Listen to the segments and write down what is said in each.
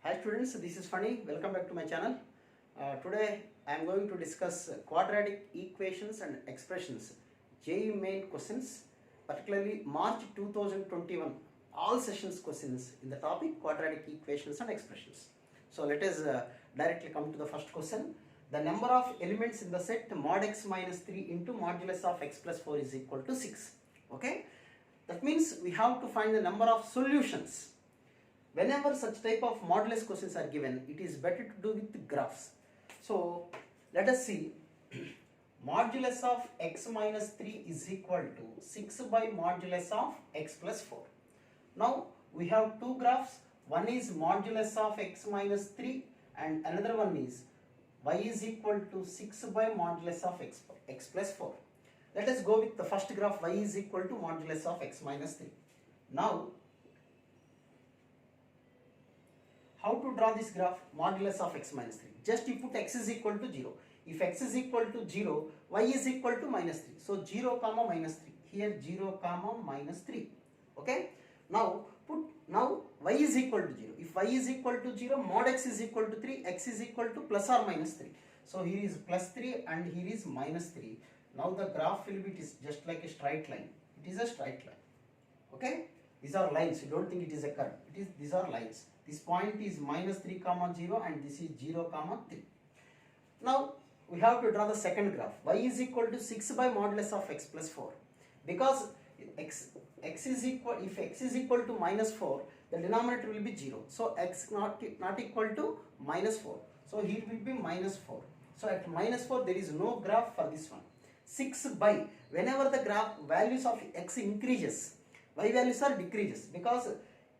Hi students, this is Funny. Welcome back to my channel. Today I am going to discuss quadratic equations and expressions, JEE main questions, particularly March 2021 all sessions questions in the topic quadratic equations and expressions. So let us directly come to the first question. The number of elements in the set mod x minus 3 into modulus of x plus 4 is equal to 6. Okay, that means we have to find the number of solutions. Whenever such type of modulus questions are given, it is better to do with graphs. So let us see. Modulus of x minus 3 is equal to 6 by modulus of x plus 4. Now we have two graphs. One is modulus of x minus 3 and another one is y is equal to 6 by modulus of x plus 4. Let us go with the first graph, y is equal to modulus of x minus 3. Now how to draw this graph? Modulus of x minus 3. Just you put x is equal to 0. If x is equal to 0, y is equal to minus 3. So 0 comma minus 3. Here 0 comma minus 3. Okay. Now y is equal to 0. If y is equal to 0, mod x is equal to 3, x is equal to plus or minus 3. So here is plus 3 and here is minus 3. Now the graph will be just like a straight line. It is a straight line. Okay. These are lines. You don't think it is a curve. These are lines. This point is minus 3 comma 0 and this is 0 comma 3. Now we have to draw the second graph. Y is equal to 6 by modulus of x plus 4. Because x is equal to minus 4, the denominator will be 0. So x not equal to minus 4. So here will be minus 4. So at minus 4 there is no graph for this one. 6 by, whenever the graph values of x increases, y values are decreases because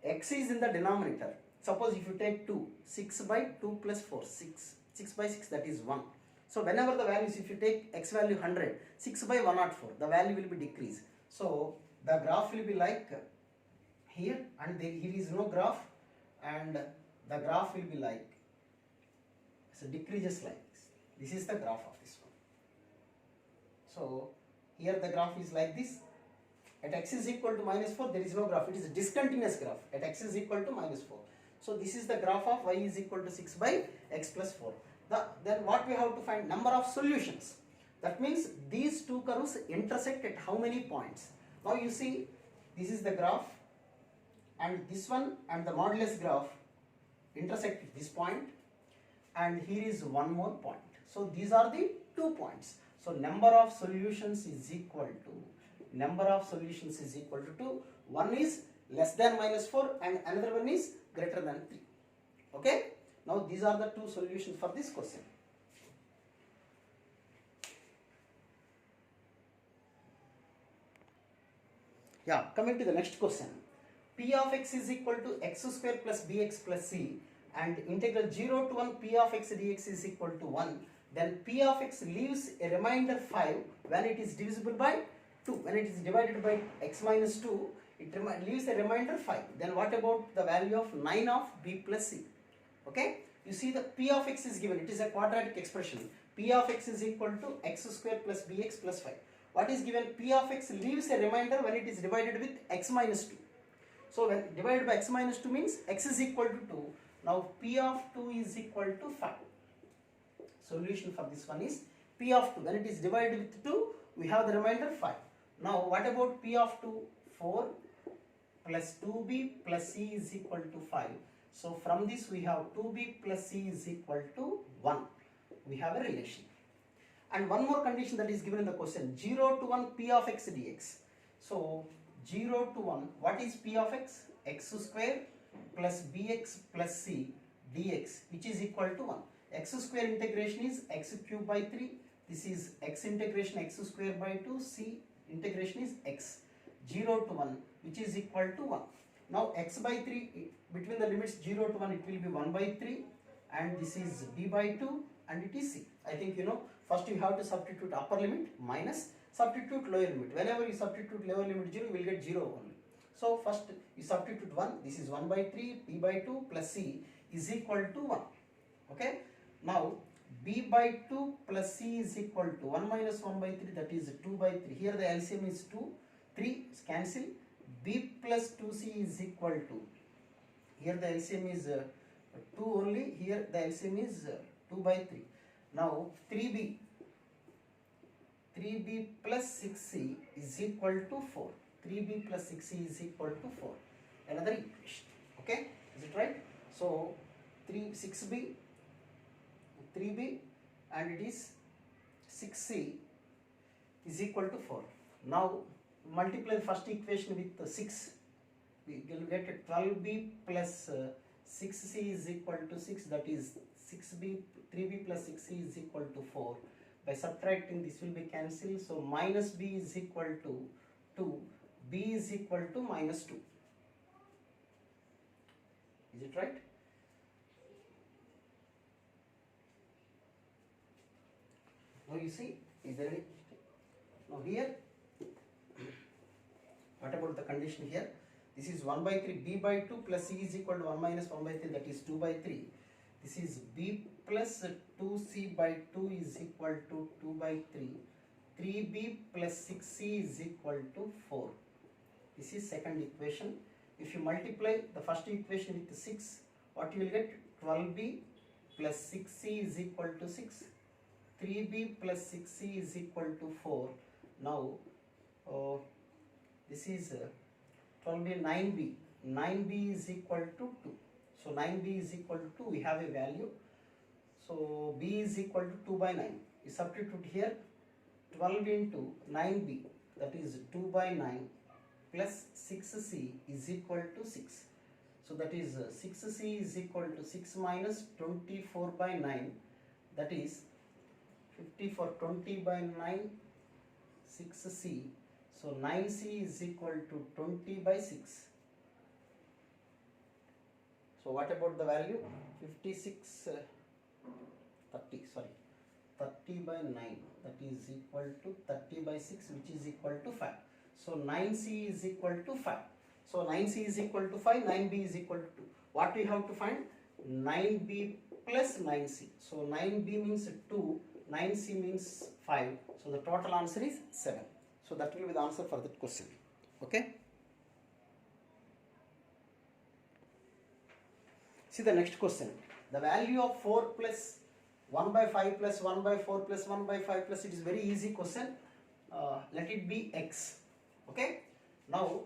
x is in the denominator. Suppose if you take 2, 6 by 2 plus 4, 6. 6 by 6, that is 1. So whenever the values, if you take x value 100, 6 by 104, the value will be decreased. So the graph will be like here and here is no graph and the graph will be like, so decreases like this. This is the graph of this one. So here the graph is like this. At x is equal to minus 4, there is no graph. It is a discontinuous graph. At x is equal to minus 4. So this is the graph of y is equal to 6 by x plus 4. Then what we have to find? Number of solutions. That means these two curves intersect at how many points? Now you see, this is the graph and this one and the modulus graph intersect at this point and here is one more point. So these are the 2 points. So number of solutions is equal to 2. One is less than minus 4 and another one is greater than 3. Okay. Now these are the 2 solutions for this question. Yeah, coming to the next question. P of x is equal to x square plus bx plus c and integral 0 to 1 p of x dx is equal to 1. Then p of x leaves a remainder 5 when it is divisible by 2. When it is divided by x minus 2, it leaves a remainder 5. Then what about the value of 9 of b plus c? Okay, you see the p of x is given. It is a quadratic expression. P of x is equal to x square plus bx plus 5. What is given? P of x leaves a remainder when it is divided with x minus 2. So when divided by x minus 2 means x is equal to 2. Now p of 2 is equal to 5. Solution for this one is p of 2. When it is divided with 2, we have the remainder 5. Now what about p of 2? 4 plus 2b plus c is equal to 5. So from this we have 2b plus c is equal to 1. We have a relation. And one more condition that is given in the question, 0 to 1 p of x dx. So 0 to 1, what is p of x? X square plus bx plus c dx, which is equal to 1. X square integration is x cube by 3. This is x integration x square by 2. C integration is x. 0 to 1, which is equal to 1. Now x by 3, between the limits 0 to 1, it will be 1 by 3 and this is b by 2 and it is c. I think you know, first you have to substitute upper limit minus substitute lower limit. Whenever you substitute lower limit 0, you will get 0 only. So first you substitute 1, this is 1 by 3, b by 2 plus c is equal to 1. Okay. Now b by 2 plus c is equal to 1 minus 1 by 3, that is 2 by 3. Here the LCM is 2, 3 is cancel. B plus 2c is equal to, here the LCM is 2 only, here the LCM is 2 by 3. Now 3b plus 6c is equal to 4. 3b plus 6c is equal to 4. Another equation. Okay, is it right? So 6b, 3b, and it is 6c is equal to 4. Now multiply the first equation with 6. We will get 12b plus 6c is equal to 6. That is 3b plus 6c is equal to 4. By subtracting, this will be cancelled. So minus b is equal to 2. B is equal to minus 2. Is it right? Now you see, is there any? Now here, what about the condition here? This is 1 by 3, b by 2 plus c is equal to 1 minus 1 by 3, that is 2 by 3. This is b plus 2c by 2 is equal to 2 by 3. 3b plus 6c is equal to 4. This is second equation. If you multiply the first equation with 6, what you will get? 12b plus 6c is equal to 6. 3b plus 6c is equal to 4. Now this is 12b, 9b. 9b is equal to 2. So 9b is equal to 2. We have a value. So b is equal to 2 by 9. You substitute here 12 into 9b, that is 2 by 9 plus 6c is equal to 6. So that is 6c is equal to 6 minus 24 by 9, that is 54. 20 by 9, 6c. So 9c is equal to 20 by 6. So what about the value? 30 by 9, that is equal to 30 by 6, which is equal to 5. So 9c is equal to 5. So 9c is equal to 5, 9b is equal to 2. What we have to find? 9b plus 9c. So 9b means 2, 9c means 5. So the total answer is 7. So that will be the answer for that question. Okay. See the next question. The value of 4 plus 1 by 5 plus 1 by 4 plus 1 by 5 plus, it is very easy question. Let it be x. Okay. Now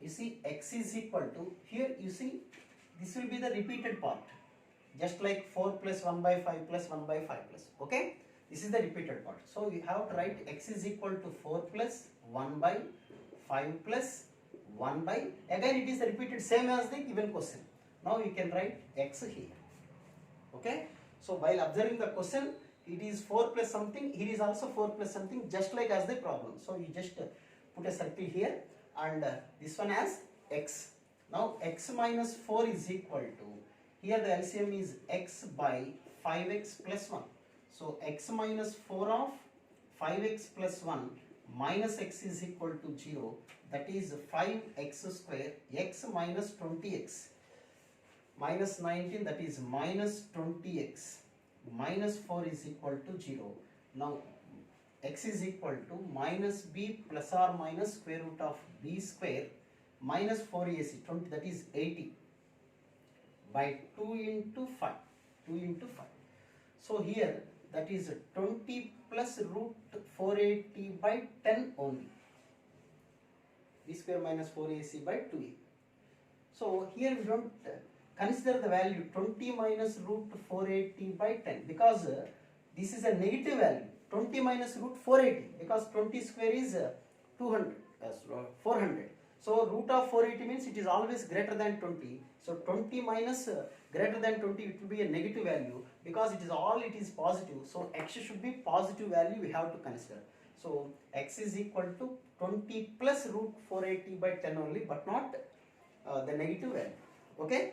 you see x is equal to, here you see this will be the repeated part, just like 4 plus 1 by 5 plus 1 by 5 plus. Okay. This is the repeated part. So we have to write x is equal to 4 plus 1 by 5 plus 1 by, again it is the repeated same as the given question. Now you can write x here. Okay. So while observing the question, it is 4 plus something, here is also 4 plus something, just like as the problem. So you just put a circle here and this one as x. Now x minus 4 is equal to, here the LCM is x by 5x plus 1. So x minus 4 of 5x plus 1 minus x is equal to 0, that is 5x square, x minus 20x minus 19, that is minus 20x minus 4 is equal to 0. Now x is equal to minus b plus or minus square root of b square minus 4ac, 20, that is 80 by 2 into 5. 2 into 5. So here that is 20 plus root 480 by 10 only. B square minus 4ac by 2a. So here we don't consider the value 20 minus root 480 by 10, because this is a negative value. 20 minus root 480, because 20 square is 200, 400. So root of 480 means it is always greater than 20. So 20 minus greater than 20, it will be a negative value, because it is positive. So x should be positive value we have to consider. So x is equal to 20 plus root 480 by 10 only, but not the negative value. Okay.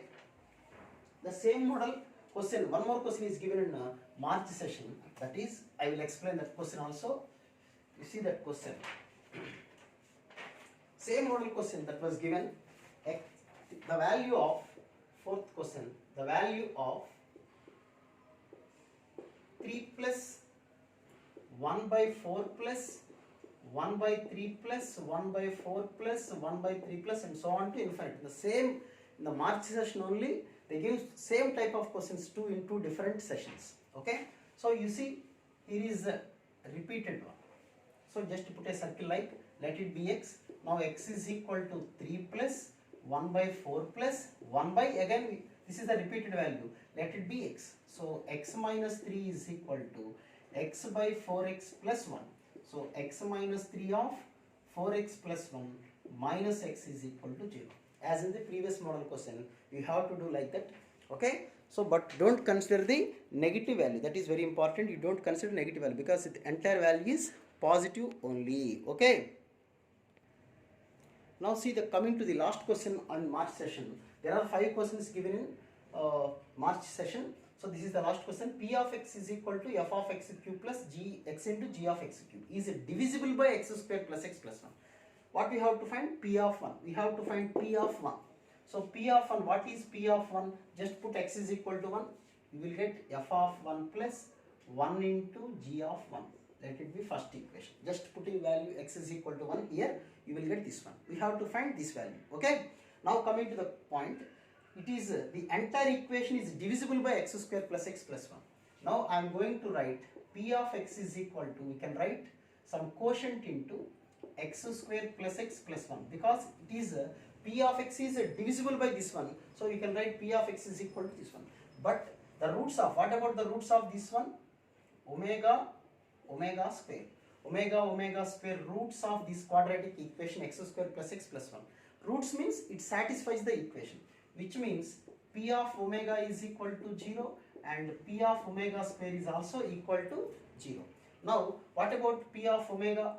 The same model question, one more question is given in March session, that is, I will explain that question also. You see that question. Same model question that was given, the value of, fourth question, the value of 3 plus 1 by 4 plus 1 by 3 plus 1 by 4 plus 1 by 3 plus and so on to infinity. The same in the March session only, They give same type of questions two in two different sessions. Okay, so you see here is a repeated one. So just put a circle like, let it be x. Now x is equal to 3 plus 1 by 4 plus 1 by, again this is the repeated value, let it be x. So x minus 3 is equal to x by 4x plus 1. So x minus 3 of 4x plus 1 minus x is equal to 0. As in the previous model question, you have to do like that. Okay, so but don't consider the negative value. That is very important. You don't consider negative value because the entire value is positive only. Okay, now see the coming to the last question on March session. There are 5 questions given in March session. So this is the last question. P of x is equal to f of x cube plus g x into g of x cube is divisible by x square plus x plus 1. What we have to find? P of 1. We have to find P of 1. So P of 1, what is P of 1? Just put x is equal to 1. You will get f of 1 plus 1 into g of 1. Let it be first equation. Just putting value x is equal to 1 here, you will get this one. We have to find this value. Okay. Now coming to the point, it is the entire equation is divisible by x square plus x plus 1. Now I am going to write P of x is equal to, we can write some quotient into x square plus x plus 1 because it is P of x is divisible by this one. So you can write P of x is equal to this one. But the roots of, what about the roots of this one? Omega square. Omega square, roots of this quadratic equation x square plus x plus 1. Roots means it satisfies the equation, which means P of omega is equal to 0 and P of omega square is also equal to 0. Now what about P of omega?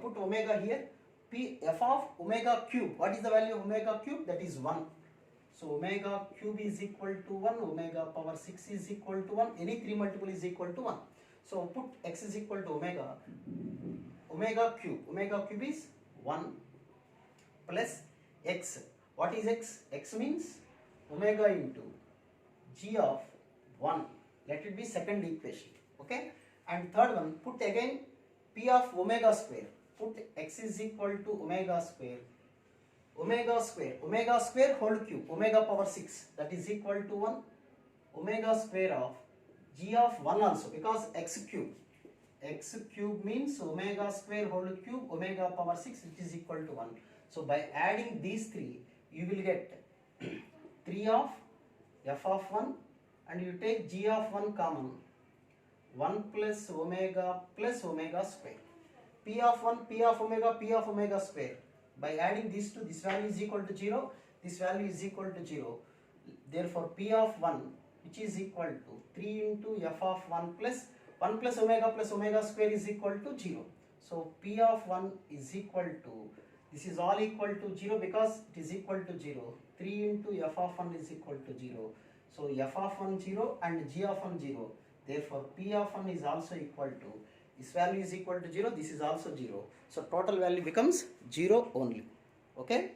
Put omega here. P f of omega cube. What is the value of omega cube? That is 1. So omega cube is equal to 1. Omega power 6 is equal to 1. Any 3 multiple is equal to 1. So put x is equal to omega cube. Omega cube is 1 plus x. What is x? X means omega into g of 1. Let it be second equation. Okay. And third one, put again P of omega square. Put x is equal to omega square whole cube, omega power 6, that is equal to 1. Omega square of g of 1 also, because x cube means omega square whole cube, omega power 6, which is equal to 1. So by adding these 3, you will get 3 of f of 1 and you take g of 1 common, 1 plus omega square. P of 1, P of omega square. By adding these two, this value is equal to 0, this value is equal to 0. Therefore, P of 1, which is equal to 3 into f of 1 plus omega square is equal to 0. So, P of 1 is equal to, this is all equal to 0 because it is equal to 0. 3 into f of 1 is equal to 0. So, f of 1 0 and g of 1 0. Therefore, P of 1 is also equal to, this value is equal to 0, this is also 0. So total value becomes 0 only. Okay.